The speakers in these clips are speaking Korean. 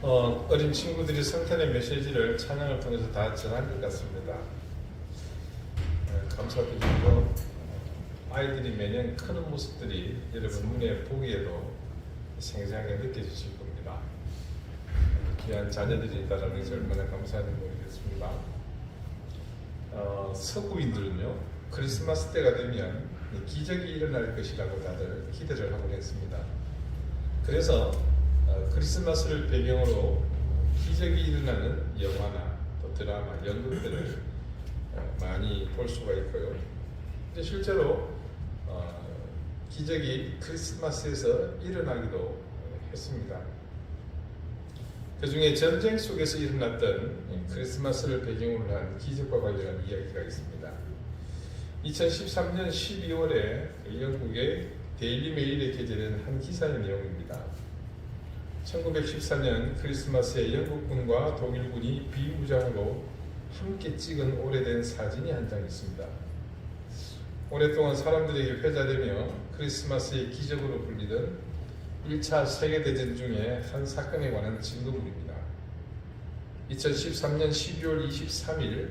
어린 친구들이 성탄의 메시지를 찬양을 통해서 다 전한 것 같습니다. 감사드리고 아이들이 매년 크는 모습들이 여러분 눈에 보기에도 생생하게 느껴지실 겁니다. 귀한 자녀들이 있다는 것이 얼마나 감사한지 모르겠습니다. 서구인들은요, 크리스마스 때가 되면 기적이 일어날 것이라고 다들 기대를 하고 있습니다. 그래서 크리스마스를 배경으로 기적이 일어나는 영화나 또 드라마, 연극들을 많이 볼 수가 있고요. 근데 실제로 기적이 크리스마스에서 일어나기도 했습니다. 그 중에 전쟁 속에서 일어났던 크리스마스를 배경으로 한 기적과 관련한 이야기가 있습니다. 2013년 12월에 영국의 데일리 메일에 게재된 한 기사의 내용입니다. 1914년 크리스마스에 영국군과 독일군이 비무장으로 함께 찍은 오래된 사진이 한 장 있습니다. 오랫동안 사람들에게 회자되며 크리스마스의 기적으로 불리던 1차 세계대전 중에 한 사건에 관한 증거물입니다. 2013년 12월 23일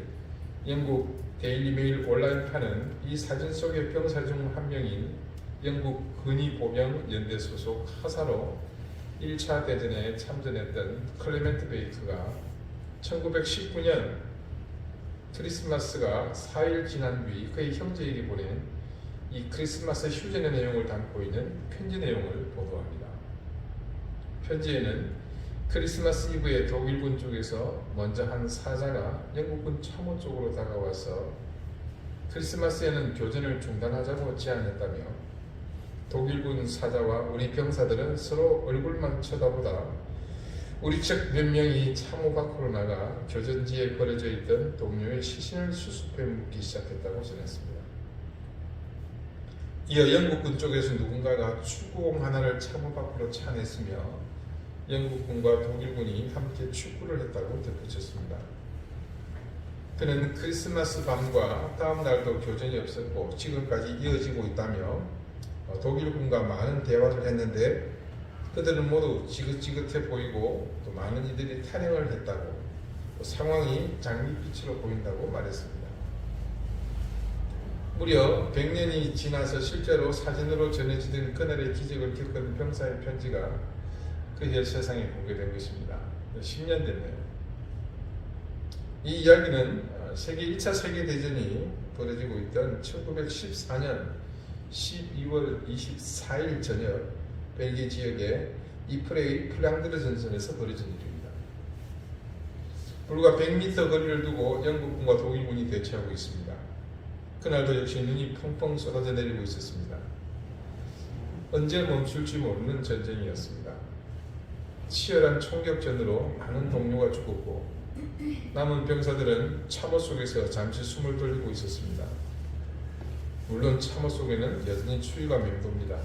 영국 데일리 메일 온라인판은 이 사진 속의 병사 중 한 명인 영국 근위보병 연대 소속 하사로 1차 대전에 참전했던 클레멘트 베이크가 1919년 크리스마스가 4일 지난 뒤 그의 형제에게 보낸 이 크리스마스 휴전의 내용을 담고 있는 편지 내용을 보도합니다. 편지에는 크리스마스 이브에 독일군 쪽에서 먼저 한 사자가 영국군 참호 쪽으로 다가와서 크리스마스에는 교전을 중단하자고 제안했다며 독일군 사자와 우리 병사들은 서로 얼굴만 쳐다보다 우리 측 몇 명이 참호 밖으로 나가 교전지에 버려져 있던 동료의 시신을 수습해 묻기 시작했다고 전했습니다. 이어 영국군 쪽에서 누군가가 축구공 하나를 참호 밖으로 차냈으며 영국군과 독일군이 함께 축구를 했다고 덧붙였습니다. 그는 크리스마스 밤과 다음 날도 교전이 없었고 지금까지 이어지고 있다며 독일군과 많은 대화를 했는데 그들은 모두 지긋지긋해 보이고 또 많은 이들이 탈영을 했다고 또 상황이 장밋빛으로 보인다고 말했습니다. 무려 100년이 지나서 실제로 사진으로 전해지던 그날의 기적을 겪은 병사의 편지가 그의 세상에 공개된 것입니다. 10년 됐네요. 이 이야기는 1차 세계대전이 벌어지고 있던 1914년 12월 24일 저녁 벨기에 지역의 이프레이 플랑드르 전선에서 벌어진 일입니다. 불과 100m 거리를 두고 영국군과 독일군이 대치하고 있습니다. 그날도 역시 눈이 펑펑 쏟아져 내리고 있었습니다. 언제 멈출지 모르는 전쟁이었습니다. 치열한 총격전으로 많은 동료가 죽었고 남은 병사들은 참호 속에서 잠시 숨을 돌리고 있었습니다. 물론 참호 속에는 여전히 추위가 맴돕니다.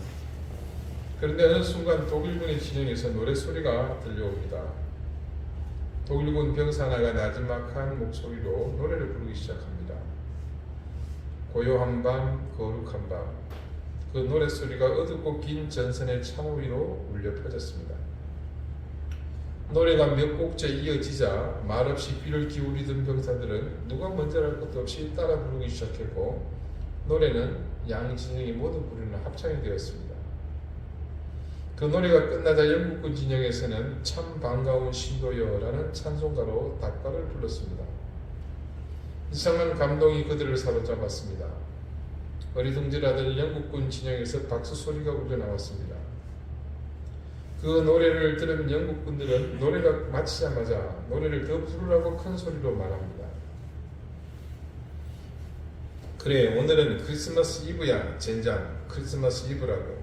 그런데 어느 순간 독일군의 진영에서 노래소리가 들려옵니다. 독일군 병사 하나가 나지막한 목소리로 노래를 부르기 시작합니다. 고요한 밤, 거룩한 밤. 그 노래소리가 어둡고 긴 전선의 참호 위로 울려 퍼졌습니다. 노래가 몇 곡째 이어지자 말없이 귀를 기울이던 병사들은 누가 먼저랄 것도 없이 따라 부르기 시작했고 노래는 양 진영이 모두 부르는 합창이 되었습니다. 그 노래가 끝나자 영국군 진영에서는 참 반가운 신도여라는 찬송가로 답가를 불렀습니다. 이상한 감동이 그들을 사로잡았습니다. 어리둥절하던 영국군 진영에서 박수 소리가 울려 나왔습니다. 그 노래를 들은 영국군들은 노래가 마치자마자 노래를 더 부르라고 큰 소리로 말합니다. 그래, 오늘은 크리스마스 이브야, 젠장, 크리스마스 이브라고.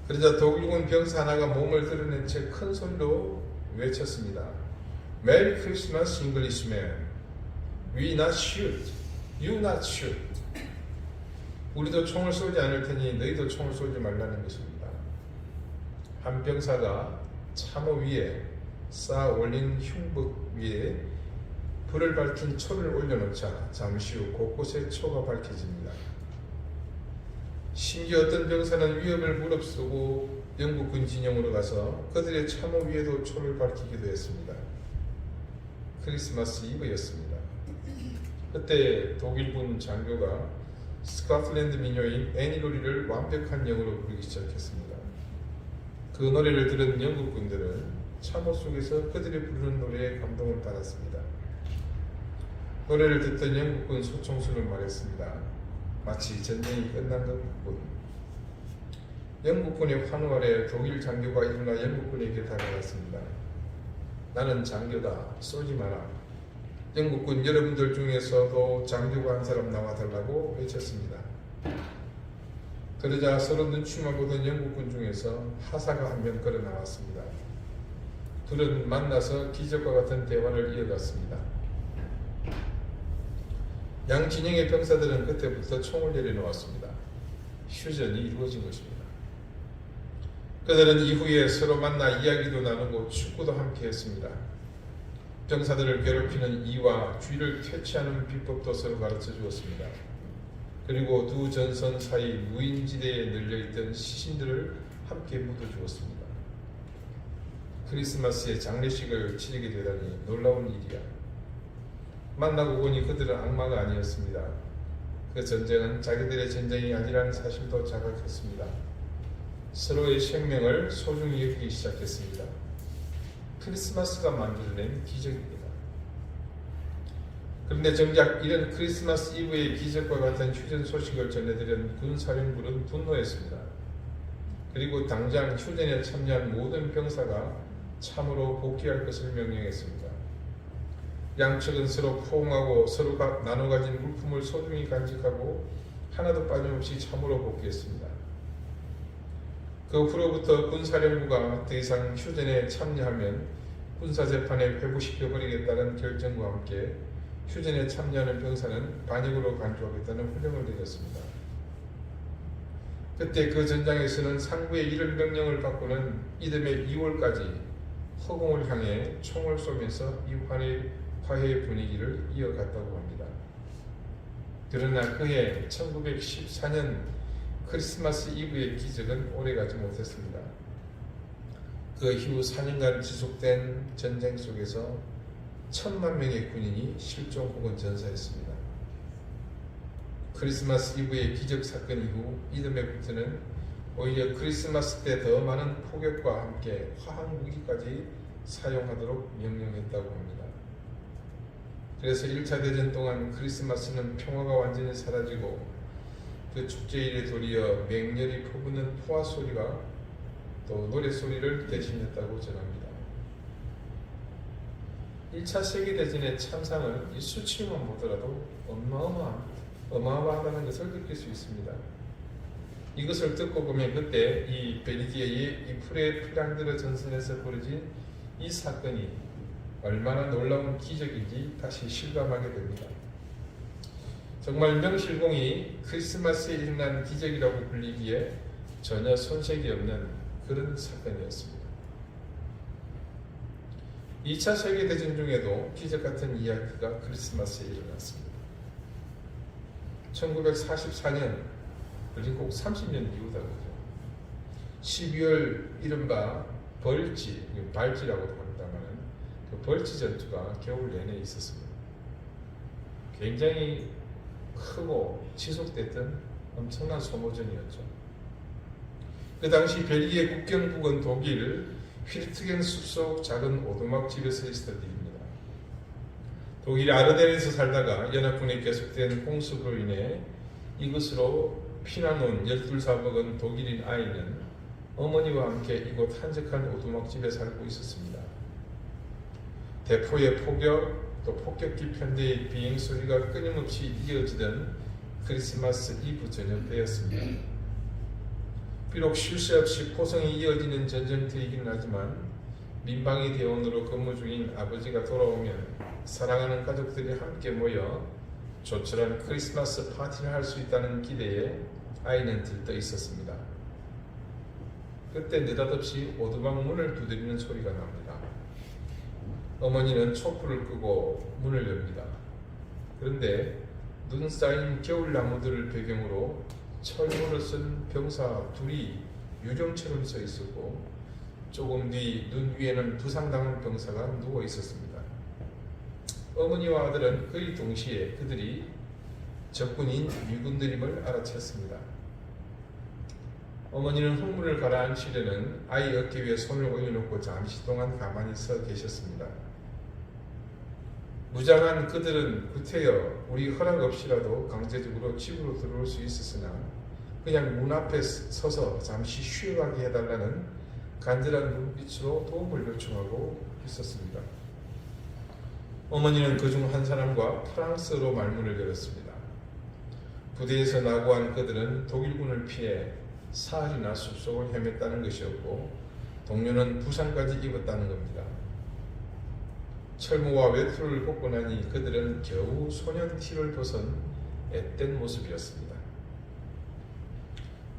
그러자 독일군 병사 하나가 몸을 드러낸 채 큰 소리로 외쳤습니다. Merry Christmas, Englishman. We not shoot. You not shoot. 우리도 총을 쏘지 않을 테니 너희도 총을 쏘지 말라는 것입니다. 한 병사가 참호 위에 쌓아 올린 흉북 위에 불을 밝힌 초를 올려놓자 잠시 후 곳곳에 초가 밝혀집니다. 심지어 어떤 병사는 위협을 무릅쓰고 영국군 진영으로 가서 그들의 참호 위에도 초를 밝히기도 했습니다. 크리스마스 이브였습니다. 그때 독일군 장교가 스코틀랜드 민요인 애니로리를 완벽한 영어로 부르기 시작했습니다. 그 노래를 들은 영국군들은 참호 속에서 그들이 부르는 노래에 감동을 받았습니다. 노래를 듣던 영국군 소총수는 말했습니다. 마치 전쟁이 끝난 것 같군. 영국군의 환호 아래 독일 장교가 일어나 영국군에게 다가갔습니다. 나는 장교다. 쏘지 마라. 영국군 여러분들 중에서도 장교가 한 사람 나와달라고 외쳤습니다. 그러자 서로 눈치만 보던 영국군 중에서 하사가 한 명 걸어 나왔습니다. 둘은 만나서 기적과 같은 대화를 이어갔습니다. 양 진영의 병사들은 그때부터 총을 내려놓았습니다. 휴전이 이루어진 것입니다. 그들은 이후에 서로 만나 이야기도 나누고 축구도 함께 했습니다. 병사들을 괴롭히는 이와 쥐를 퇴치하는 비법도 서로 가르쳐 주었습니다. 그리고 두 전선 사이 무인지대에 널려있던 시신들을 함께 묻어주었습니다. 크리스마스에 장례식을 치르게 되다니 놀라운 일이야. 만나고 보니 그들은 악마가 아니었습니다. 그 전쟁은 자기들의 전쟁이 아니라는 사실도 자각했습니다. 서로의 생명을 소중히 여기기 시작했습니다. 크리스마스가 만들어낸 기적입니다. 그런데 정작 이런 크리스마스 이브의 기적과 같은 휴전 소식을 전해들은 군사령부는 분노했습니다. 그리고 당장 휴전에 참여한 모든 병사가 참으로 복귀할 것을 명령했습니다. 양측은 서로 포옹하고 서로가 나눠 가진 물품을 소중히 간직하고 하나도 빠짐없이 참으로 복귀했습니다. 그 후로부터 군사령부가 더 이상 휴전에 참여하면 군사재판에 회부시켜버리겠다는 결정과 함께 휴전에 참여하는 병사는 반역으로 간주하겠다는 훈령을 내렸습니다. 그때 그 전장에서는 상부의 이런 명령을 받고는 이듬해 2월까지 허공을 향해 총을 쏘면서 이 화해의 분위기를 이어갔다고 합니다. 그러나 그해 1914년 크리스마스 이브의 기적은 오래가지 못했습니다. 그 이후 4년간 지속된 전쟁 속에서 1000만 명의 군인이 실종 혹은 전사했습니다. 크리스마스 이브의 기적 사건 이후 이듬해부터는 오히려 크리스마스 때 더 많은 폭격과 함께 화학 무기까지 사용하도록 명령했다고 합니다. 그래서 1차 대전 동안 크리스마스는 평화가 완전히 사라지고 그 축제일에 도리어 맹렬히 퍼붓는 포화 소리가 또 노래 소리를 대신했다고 전합니다. 1차 세계대전의 참상을 이 수치만 보더라도 어마어마하다는 것을 느낄 수 있습니다. 이것을 듣고 보면 그때 이 벨기에의 이 프랑드르 전선에서 벌어진 이 사건이 얼마나 놀라운 기적인지 다시 실감하게 됩니다. 정말 명실공히 크리스마스에 일어난 기적이라고 불리기에 전혀 손색이 없는 그런 사건이었습니다. 2차 세계대전 중에도 기적 같은 이야기가 크리스마스에 일어났습니다. 1944년, 그리고 꼭 30년 이후다 그죠. 12월 이른바 발지라고도 합니다만 그 벌지 전투가 겨울 내내 있었습니다. 굉장히 크고 지속됐던 엄청난 소모전이었죠. 그 당시 벨기에 국경부근 독일 휘르트겐 숲속 작은 오두막 집에서 있었던 일입니다. 독일 아르덴에서 살다가 연합군에 계속된 공습으로 인해 이곳으로 피난 온 12살 먹은 독일인 아이는 어머니와 함께 이곳 한적한 오두막 집에 살고 있었습니다. 대포의 포격, 또 폭격기 편대의 비행 소리가 끊임없이 이어지던 크리스마스 이브 저녁 때였습니다. 비록 쉴 새 없이 포성이 이어지는 전쟁터이긴 하지만 민방위 대원으로 근무 중인 아버지가 돌아오면 사랑하는 가족들이 함께 모여 조촐한 크리스마스 파티를 할 수 있다는 기대에 아이는 들떠 있었습니다. 그때 느닷없이 오두막 문을 두드리는 소리가 납니다. 어머니는 촛불을 끄고 문을 엽니다. 그런데 눈 쌓인 겨울 나무들을 배경으로 철문을 쓴 병사 둘이 유령처럼 서 있었고 조금 뒤 눈 위에는 부상당한 병사가 누워 있었습니다. 어머니와 아들은 거의 동시에 그들이 적군인 미군들임을 알아챘습니다. 어머니는 흥분을 가라앉히려는 아이 어깨 위에 손을 올려놓고 잠시 동안 가만히 서 계셨습니다. 무장한 그들은 구태여 우리 허락 없이라도 강제적으로 집으로 들어올 수 있었으나 그냥 문 앞에 서서 잠시 쉬어가게 해달라는 간절한 눈빛으로 도움을 요청하고 있었습니다. 어머니는 그중 한 사람과 프랑스어로 말문을 열었습니다. 부대에서 낙오한 그들은 독일군을 피해 사흘이나 숲속을 헤맸다는 것이었고 동료는 부상까지 입었다는 겁니다. 철모와 외투를 벗고 나니 그들은 겨우 소년 티를 벗은 앳된 모습이었습니다.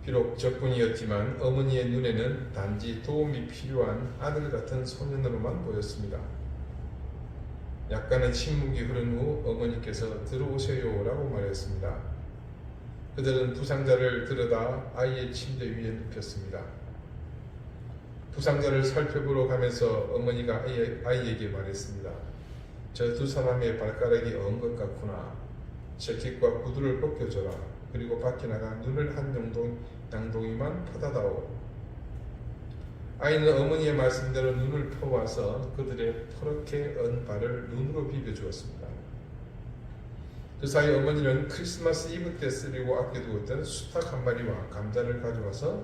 비록 적군이었지만 어머니의 눈에는 단지 도움이 필요한 아들 같은 소년으로만 보였습니다. 약간의 침묵이 흐른 후 어머니께서 들어오세요 라고 말했습니다. 그들은 부상자를 들여다 아이의 침대 위에 눕혔습니다. 부상자를 살펴보러 가면서 어머니가 아이에게 말했습니다. 저 두 사람의 발가락이 언 것 같구나. 재킷과 구두를 벗겨줘라. 그리고 밖에 나가 눈을 한 양동이만 퍼다다오. 아이는 어머니의 말씀대로 눈을 펴와서 그들의 퍼렇게 언 발을 눈으로 비벼주었습니다. 그 사이 어머니는 크리스마스 이브 때 쓰려고 아껴두었던 수탉 한 마리와 감자를 가져와서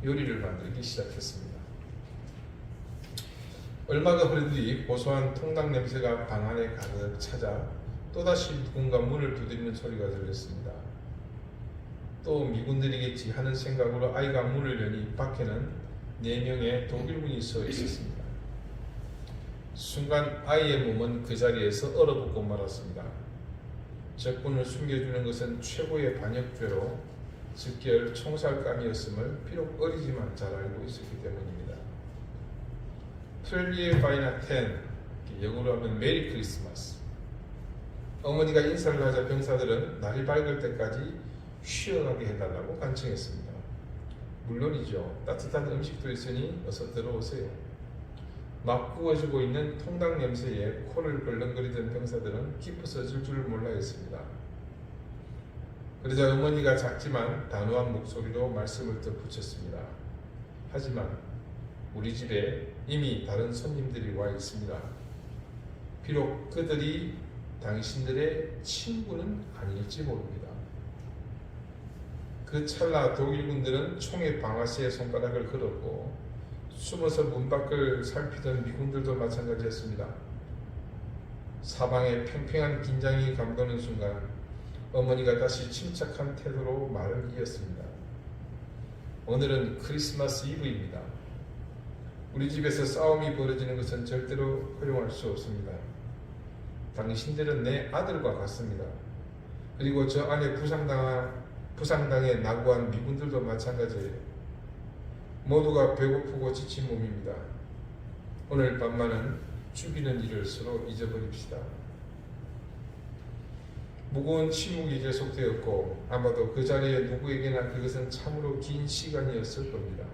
요리를 만들기 시작했습니다. 얼마가 흐른 뒤 고소한 통닭 냄새가 방 안에 가득 찾아 또다시 누군가 문을 두드리는 소리가 들렸습니다. 또 미군들이겠지 하는 생각으로 아이가 문을 여니 밖에는 4명의 독일군이 서 있었습니다. 순간 아이의 몸은 그 자리에서 얼어붙고 말았습니다. 적군을 숨겨주는 것은 최고의 반역죄로 즉결 총살감이었음을 비록 어리지만 잘 알고 있었기 때문입니다. 프렐리에 바이나 텐, 영어로 하면 메리 크리스마스. 어머니가 인사를 하자 병사들은 날이 밝을 때까지 쉬어가게 해달라고 간청했습니다. 물론이죠. 따뜻한 음식도 있으니 어서 들어오세요. 막 구워지고 있는 통닭 냄새에 코를 벌렁거리던 병사들은 기뻐서 줄줄 몰라 했습니다. 그러자 어머니가 작지만 단호한 목소리로 말씀을 덧붙였습니다. 하지만 우리 집에 이미 다른 손님들이 와 있습니다. 비록 그들이 당신들의 친구는 아닐지 모릅니다. 그 찰나 독일군들은 총의 방아쇠에 손가락을 걸었고 숨어서 문 밖을 살피던 미군들도 마찬가지였습니다. 사방에 팽팽한 긴장이 감도는 순간 어머니가 다시 침착한 태도로 말을 이었습니다. 오늘은 크리스마스 이브입니다. 우리 집에서 싸움이 벌어지는 것은 절대로 허용할 수 없습니다. 당신들은 내 아들과 같습니다. 그리고 저 안에 부상당해 낙오한 미군들도 마찬가지예요. 모두가 배고프고 지친 몸입니다. 오늘 밤만은 죽이는 일을 서로 잊어버립시다. 무거운 침묵이 계속되었고 아마도 그 자리에 누구에게나 그것은 참으로 긴 시간이었을 겁니다.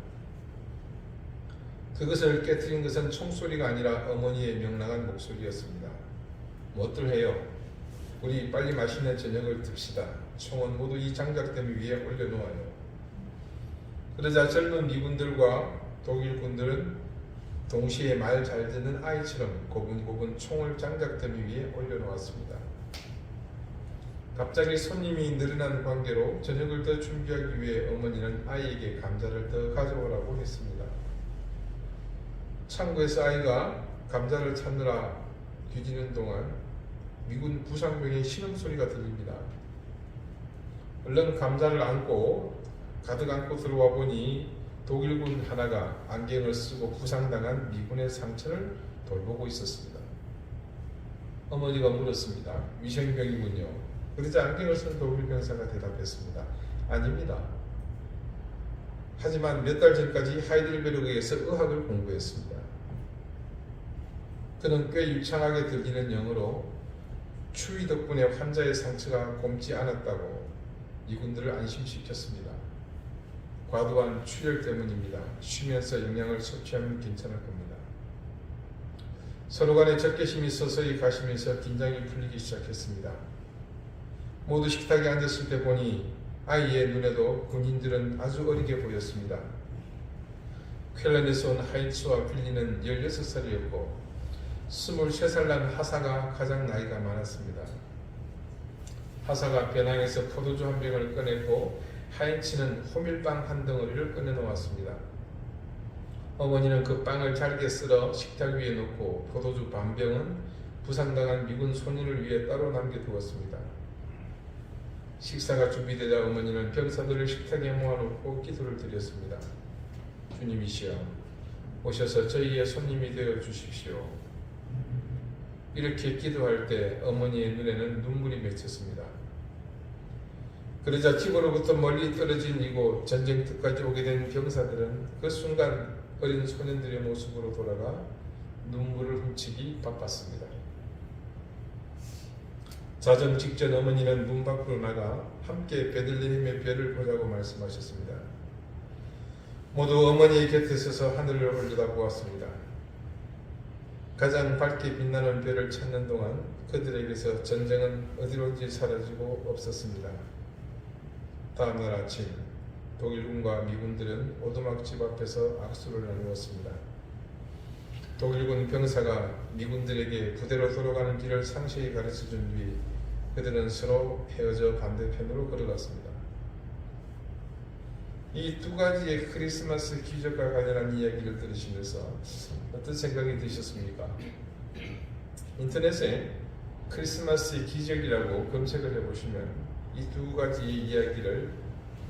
그것을 깨트린 것은 총소리가 아니라 어머니의 명랑한 목소리였습니다. 뭐들 해요? 우리 빨리 맛있는 저녁을 듭시다. 총은 모두 이 장작더미 위에 올려놓아요. 그러자 젊은 미군들과 독일군들은 동시에 말 잘 듣는 아이처럼 고분고분 총을 장작더미 위에 올려놓았습니다. 갑자기 손님이 늘어난 관계로 저녁을 더 준비하기 위해 어머니는 아이에게 감자를 더 가져오라고 했습니다. 창고에서 아이가 감자를 찾느라 뒤지는 동안 미군 부상병의 신음소리가 들립니다. 얼른 감자를 가득 안고 들어와 보니 독일군 하나가 안경을 쓰고 부상당한 미군의 상처를 돌보고 있었습니다. 어머니가 물었습니다. 위생병이군요. 그러자 안경을 쓴 독일 병사가 대답했습니다. 아닙니다. 하지만 몇 달 전까지 하이델베르크에서 의학을 공부했습니다. 그는 꽤 유창하게 들리는 영어로 추위 덕분에 환자의 상처가 곪지 않았다고 미군들을 안심시켰습니다. 과도한 출혈 때문입니다. 쉬면서 영양을 섭취하면 괜찮을 겁니다. 서로 간에 적개심이 서서히 가시면서 긴장이 풀리기 시작했습니다. 모두 식탁에 앉았을 때 보니 아이의 눈에도 군인들은 아주 어리게 보였습니다. 쾰른에서 온 하인츠와 빌리는 16살이었고 23살 난 하사가 가장 나이가 많았습니다. 하사가 배낭에서 포도주 한 병을 꺼내고 하인츠는 호밀빵 한 덩어리를 꺼내놓았습니다. 어머니는 그 빵을 잘게 썰어 식탁 위에 놓고 포도주 반 병은 부상당한 미군 손인을 위해 따로 남겨두었습니다. 식사가 준비되자 어머니는 병사들을 식탁에 모아놓고 기도를 드렸습니다. 주님이시여, 오셔서 저희의 손님이 되어 주십시오. 이렇게 기도할 때 어머니의 눈에는 눈물이 맺혔습니다. 그러자 집으로부터 멀리 떨어진 이곳 전쟁터까지 오게 된 병사들은 그 순간 어린 소년들의 모습으로 돌아가 눈물을 훔치기 바빴습니다. 자정 직전 어머니는 문 밖으로 나가 함께 베들레헴의 별을 보자고 말씀하셨습니다. 모두 어머니의 곁에 서서 하늘을 올려다보았습니다. 가장 밝게 빛나는 별을 찾는 동안 그들에게서 전쟁은 어디론지 사라지고 없었습니다. 다음날 아침 독일군과 미군들은 오두막집 앞에서 악수를 나누었습니다. 독일군 병사가 미군들에게 부대로 돌아가는 길을 상세히 가르쳐준 뒤 그들은 서로 헤어져 반대편으로 걸어갔습니다. 이 두 가지의 크리스마스 기적과 관련한 이야기를 들으시면서 어떤 생각이 드셨습니까? 인터넷에 크리스마스 기적이라고 검색을 해보시면 이 두 가지의 이야기를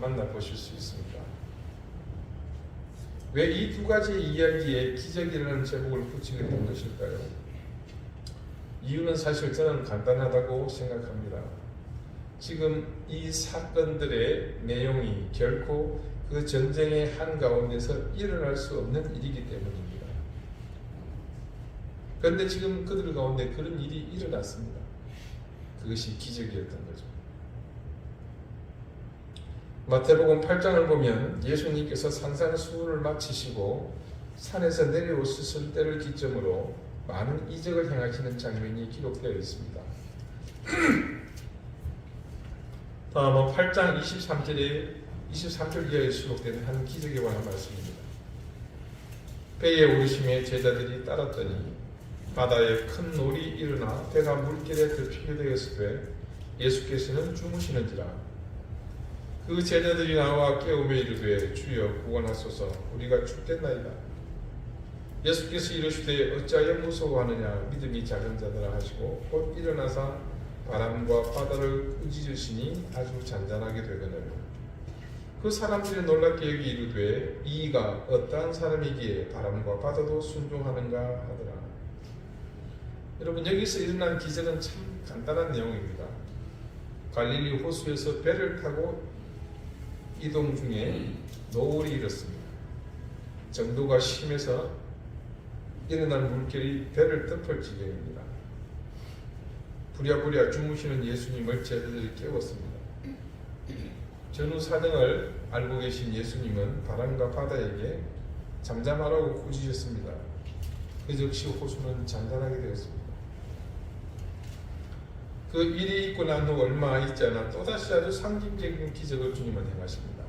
만나보실 수 있습니다. 왜 이 두 가지의 이야기에 기적이라는 제목을 붙이게 된 것일까요? 이유는 사실 저는 간단하다고 생각합니다. 지금 이 사건들의 내용이 결코 그 전쟁의 한가운데서 일어날 수 없는 일이기 때문입니다. 그런데 지금 그들 가운데 그런 일이 일어났습니다. 그것이 기적이었던 거죠. 마태복음 8장을 보면 예수님께서 산산수훈을 마치시고 산에서 내려오셨을 때를 기점으로 많은 이적을 행하시는 장면이 기록되어 있습니다. 다음은 8장 23절 이하에 수록된 한 기적에 관한 말씀입니다. 배에 오르심에 제자들이 따랐더니 바다에 큰 놀이 일어나 배가 물길에 덮이게 되었을 때 예수께서는 주무시는지라. 그 제자들이 나와 깨우며 이르되 주여 구원하소서 우리가 죽겠나이다. 예수께서 이르시되 어찌하여 무서워하느냐 믿음이 작은 자들아 하시고 곧 일어나사 바람과 바다를 꾸짖으시니 아주 잔잔하게 되거늘. 그 사람들이 놀랍게 여기 이르되 이가 어떠한 사람이기에 바람과 바다도 순종하는가 하더라. 여러분, 여기서 일어난 기적은 참 간단한 내용입니다. 갈릴리 호수에서 배를 타고 이동 중에 노을이 일었습니다. 정도가 심해서 일어난 물결이 배를 덮을 지경입니다. 부랴부랴 주무시는 예수님을 제자들이 깨웠습니다. 전후 사정을 알고 계신 예수님은 바람과 바다에게 잠잠하라고 꾸짖으셨습니다. 그 즉시 호수는 잔잔하게 되었습니다. 그 일이 있고 난 후 얼마 있지 않아 또다시 아주 상징적인 기적을 주님은 행하십니다.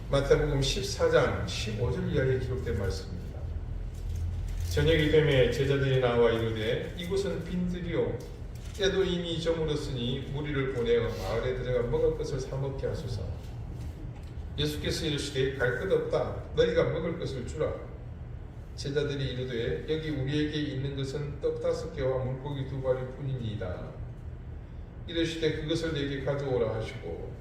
마태복음 14장 15절 이하에 기록된 말씀입니다. 저녁이 되매 제자들이 나와 이르되 이곳은 빈들이요 때도 이미 저물었으니 무리를 보내어 마을에 들어가 먹을 것을 사 먹게 하소서. 예수께서 이르시되 갈 것 없다. 너희가 먹을 것을 주라. 제자들이 이르되 여기 우리에게 있는 것은 떡 5개와 물고기 2마리 뿐이니이다. 이르시되 그것을 내게 가져오라 하시고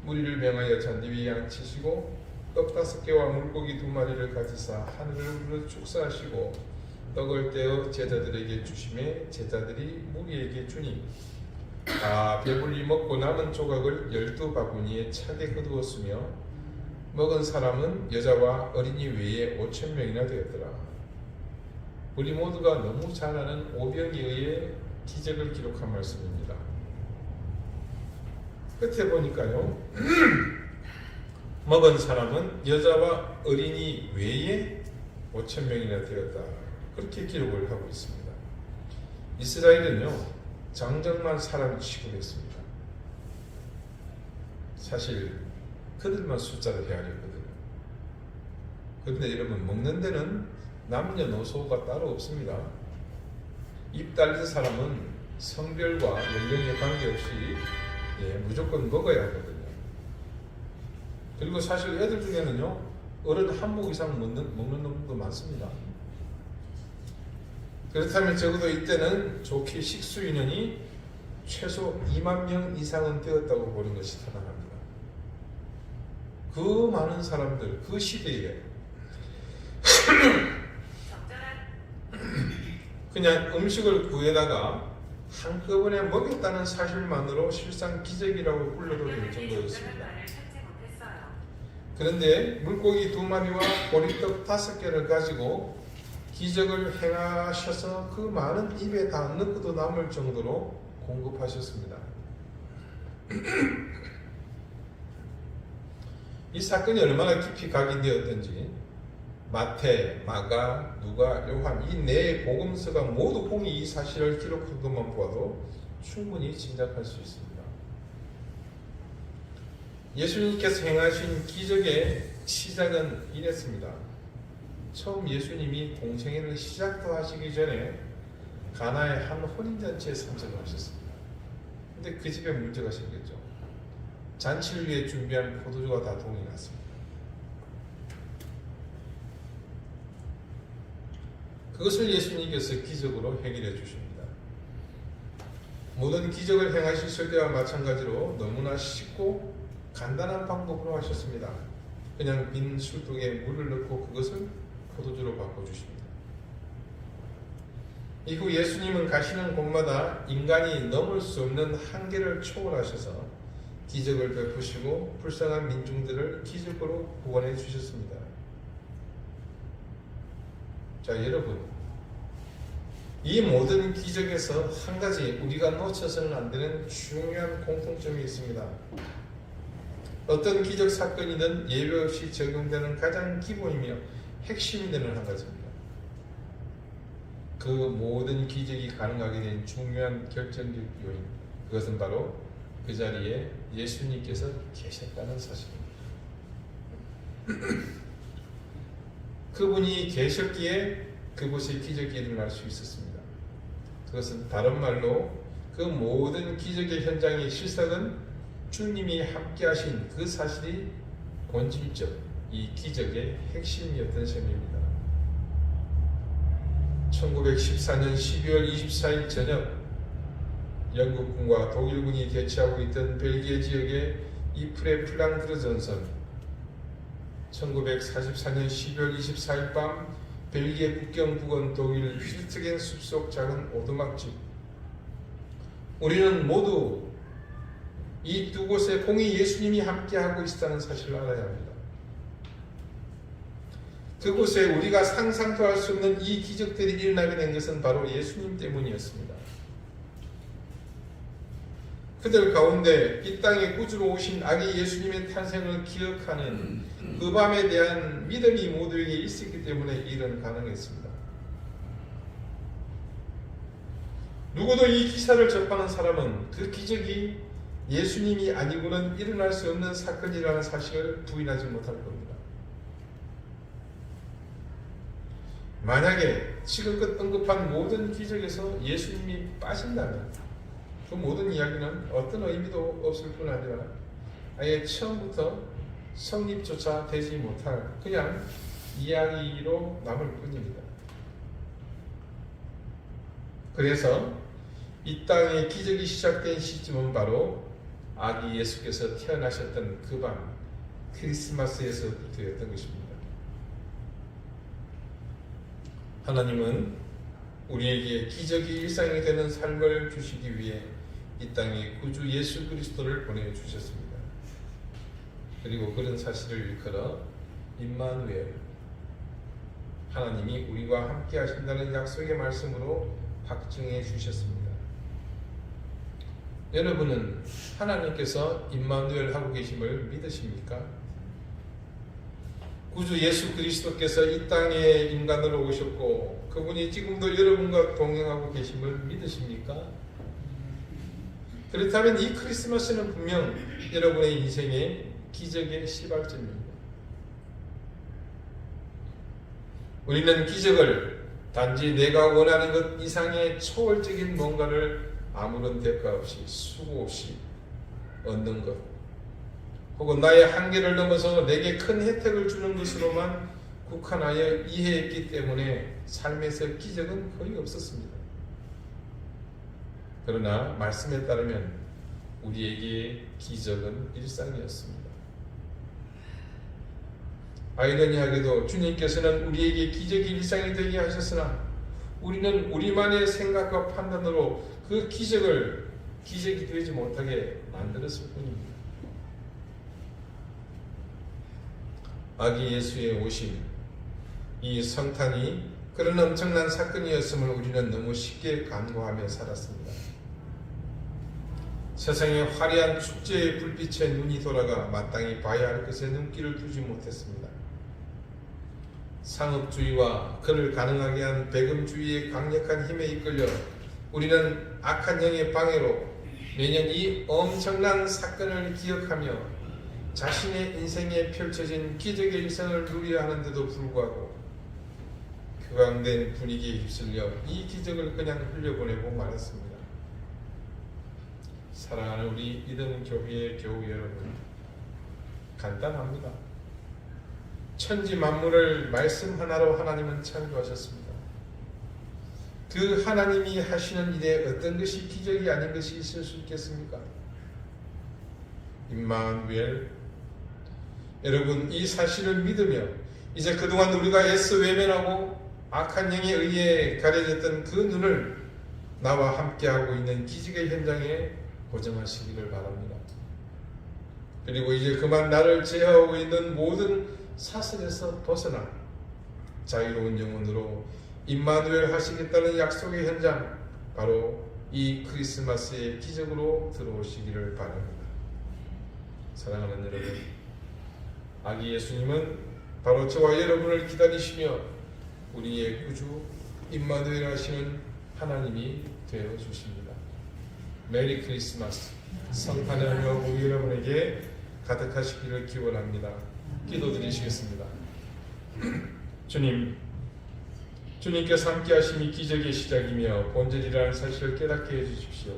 무리를 명하여 잔디 위에 앉히시고 떡 5개와 물고기 2마리를 가지사 하늘을 불어 축사하시고 떡을 떼어 제자들에게 주시매 제자들이 무리에게 주니 다 배불리 먹고 남은 조각을 12바구니에 차게 거두었으며 먹은 사람은 여자와 어린이 외에 5,000명이나 되었더라. 우리 모두가 너무 잘 아는 오병이에 의해 기적을 기록한 말씀입니다. 끝에 보니까요 먹은 사람은 여자와 어린이 외에 5천 명이나 되었다. 그렇게 기록을 하고 있습니다. 이스라엘은요, 장정만 사람이 취급했습니다. 사실 그들만 숫자를 헤아렸거든요. 그런데 여러분, 먹는 데는 남녀노소가 따로 없습니다. 입 달린 사람은 성별과 연령에 관계없이 무조건 먹어야 하거든요. 그리고 사실 애들 중에는요, 어른 한몫 이상 먹는 놈도 많습니다. 그렇다면 적어도 이때는 좋게 식수 인원이 최소 2만 명 이상은 되었다고 보는 것이 타당합니다. 그 많은 사람들, 그 시대에 그냥 음식을 구해다가 한꺼번에 먹였다는 사실만으로 실상 기적이라고 불러도 될 정도였습니다. 그런데 물고기 2마리와 보리떡 5개를 가지고 기적을 행하셔서 그 많은 입에 다 넣고도 남을 정도로 공급하셨습니다. 이 사건이 얼마나 깊이 각인되었던지 마태, 마가, 누가, 요한 이 네 복음서가 모두 공히 이 사실을 기록한 것만 보아도 충분히 짐작할 수 있습니다. 예수님께서 행하신 기적의 시작은 이랬습니다. 처음 예수님이 공생애를 시작도 하시기 전에 가나의 한 혼인잔치에 참석을 하셨습니다. 근데 그 집에 문제가 생겼죠. 잔치를 위해 준비한 포도주가 다 동이 났습니다. 그것을 예수님께서 기적으로 해결해 주십니다. 모든 기적을 행하실 때와 마찬가지로 너무나 쉽고 간단한 방법으로 하셨습니다. 그냥 빈 술독에 물을 넣고 그것을 포도주로 바꿔주십니다. 이후 예수님은 가시는 곳마다 인간이 넘을 수 없는 한계를 초월하셔서 기적을 베푸시고 불쌍한 민중들을 기적으로 구원해 주셨습니다. 자, 여러분, 이 모든 기적에서 한 가지 우리가 놓쳐서는 안 되는 중요한 공통점이 있습니다. 어떤 기적 사건이든 예외 없이 적용되는 가장 기본이며 핵심이 되는 한 가지입니다. 그 모든 기적이 가능하게 된 중요한 결정적 요인, 그것은 바로 그 자리에 예수님께서 계셨다는 사실입니다. 그분이 계셨기에 그곳에 기적이 일어날 수 있었습니다. 그것은 다른 말로 그 모든 기적의 현장의 실상은 주님이 함께 하신 그 사실이 본질적 이 기적의 핵심이었던 셈입니다. 1914년 12월 24일 저녁 영국군과 독일군이 대치하고 있던 벨기에 지역의 이프레 플랑드르 전선, 1944년 12월 24일 밤 벨기에 국경 부근 독일 휘르트겐 숲속 작은 오두막집, 우리는 모두 이 두 곳에 공히 예수님이 함께하고 있다는 사실을 알아야 합니다. 그곳에 우리가 상상도 할 수 없는 이 기적들이 일어나게 된 것은 바로 예수님 때문이었습니다. 그들 가운데 이 땅에 구주로 오신 아기 예수님의 탄생을 기억하는 그 밤에 대한 믿음이 모두에게 있었기 때문에 일은 가능했습니다. 누구도 이 기사를 접하는 사람은 그 기적이 예수님이 아니고는 일어날 수 없는 사건이라는 사실을 부인하지 못할 겁니다. 만약에 지금껏 언급한 모든 기적에서 예수님이 빠진다면 그 모든 이야기는 어떤 의미도 없을 뿐 아니라 아예 처음부터 성립조차 되지 못할 그냥 이야기로 남을 뿐입니다. 그래서 이 땅에 기적이 시작된 시점은 바로 아기 예수께서 태어나셨던 그 밤 크리스마스에서부터였던 것입니다. 하나님은 우리에게 기적이 일상이 되는 삶을 주시기 위해 이 땅에 구주 예수 그리스도를 보내주셨습니다. 그리고 그런 사실을 일컬어 임마누엘, 하나님이 우리와 함께 하신다는 약속의 말씀으로 확증해 주셨습니다. 여러분은 하나님께서 임마누엘 하고 계심을 믿으십니까? 구주 예수 그리스도께서 이 땅에 인간으로 오셨고 그분이 지금도 여러분과 동행하고 계심을 믿으십니까? 그렇다면 이 크리스마스는 분명 여러분의 인생의 기적의 시발점입니다. 우리는 기적을 단지 내가 원하는 것 이상의 초월적인 뭔가를 아무런 대가 없이 수고 없이 얻는 것, 혹은 나의 한계를 넘어서 내게 큰 혜택을 주는 것으로만 국한하여 이해했기 때문에 삶에서 기적은 거의 없었습니다. 그러나 말씀에 따르면 우리에게 기적은 일상이었습니다. 아이러니하게도 주님께서는 우리에게 기적이 일상이 되게 하셨으나 우리는 우리만의 생각과 판단으로 그 기적을 기적이 되지 못하게 만들었을 뿐입니다. 아기 예수의 오심, 이 성탄이 그런 엄청난 사건이었음을 우리는 너무 쉽게 간과하며 살았습니다. 세상의 화려한 축제의 불빛에 눈이 돌아가 마땅히 봐야 할 것에 눈길을 두지 못했습니다. 상업주의와 그를 가능하게 한 배금주의의 강력한 힘에 이끌려 우리는 악한 영의 방해로 매년 이 엄청난 사건을 기억하며 자신의 인생에 펼쳐진 기적의 일생을 누려야 하는데도 불구하고 격앙된 분위기에 휩쓸려 이 기적을 그냥 흘려보내고 말았습니다. 사랑하는 우리 믿음 교회의 교우 여러분, 간단합니다. 천지 만물을 말씀 하나로 하나님은 창조하셨습니다. 그 하나님이 하시는 일에 어떤 것이 기적이 아닌 것이 있을 수 있겠습니까? 임마누엘, 여러분 이 사실을 믿으며 이제 그동안 우리가 애써 외면하고 악한 영에 의해 가려졌던 그 눈을 나와 함께하고 있는 기적의 현장에 고정하시기를 바랍니다. 그리고 이제 그만 나를 제어하고 있는 모든 사슬에서 벗어나 자유로운 영혼으로 임마누엘 하시겠다는 약속의 현장, 바로 이 크리스마스의 기적으로 들어오시기를 바랍니다. 사랑하는 여러분, 아기 예수님은 바로 저와 여러분을 기다리시며 우리의 구주 임마누엘 하시는 하나님이 되어 주십니다. 메리 크리스마스, 성탄의 은혜가 우리 여러분에게 가득하시기를 기원합니다. 기도드리시겠습니다. 주님, 주님께서 함께 하심이 기적의 시작이며 본질이라는 사실을 깨닫게 해주십시오.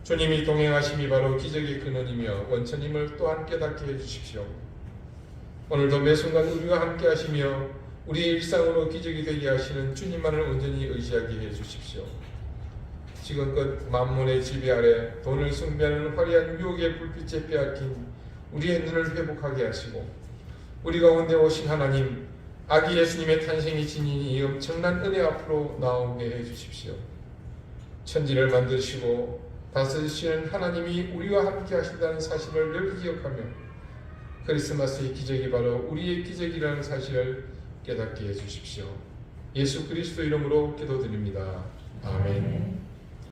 주님이 동행하심이 바로 기적의 근원이며 원천임을 또한 깨닫게 해주십시오. 오늘도 매 순간 우리와 함께 하시며 우리의 일상으로 기적이 되게 하시는 주님만을 온전히 의지하게 해주십시오. 지금껏 만몬의 지배 아래 돈을 숭배하는 화려한 유혹의 불빛에 빼앗긴 우리의 눈을 회복하게 하시고 우리 가운데 오신 하나님, 아기 예수님의 탄생이 지닌 이 엄청난 은혜 앞으로 나오게 해주십시오. 천지를 만드시고 다스리시는 하나님이 우리와 함께 하신다는 사실을 늘 기억하며 크리스마스의 기적이 바로 우리의 기적이라는 사실을 깨닫게 해주십시오. 예수 그리스도 이름으로 기도드립니다. 아멘.